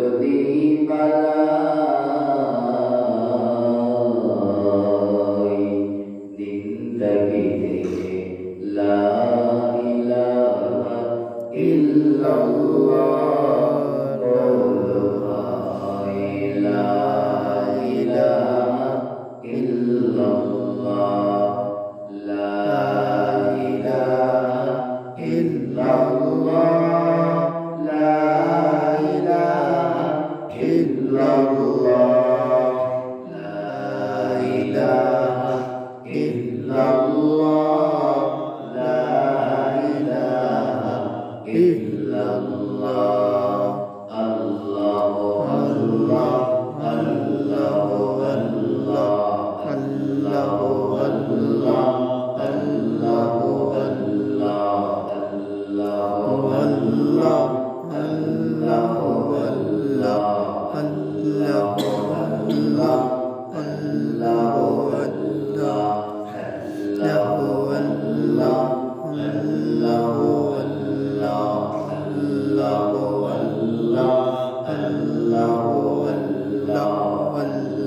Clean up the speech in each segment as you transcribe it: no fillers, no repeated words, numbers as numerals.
যদি পালাই জিন্দেগিতে লা ইলাহা ইল্লাল্লাহ বলো ভাই লা ইলাহা ইল্লাল্লাহ লা ইলাহা ইল্লাল্লাহ লা ইলাহা ইল্লাল্লাহ লা ইলাহা ইল্লাল্লাহ লা ইলাহা ইল্লাল্লাহ আল্লাহু আল্লাহ আল্লাহু আল্লাহ আল্লাহু আল্লাহ আল্লাহু আল্লাহ আল্লাহু আল্লাহ আল্লাহু আল্লাহ আল্লাহু আল্লাহ আল্লাহু আল্লাহ আল্লাহু আল্লাহ আল্লাহু আল্লাহ আল্লাহু আল্লাহ আল্লাহু আল্লাহ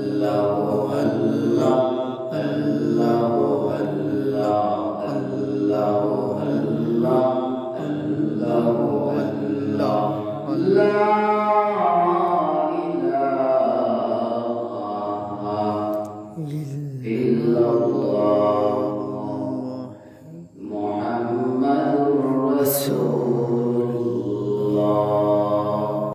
আল্লাহু আল্লাহ আল্লাহু আল্লাহ আল্লাহু আল্লাহ আল্লাহু আল্লাহ লা ইলাহা ইল্লাল্লাহ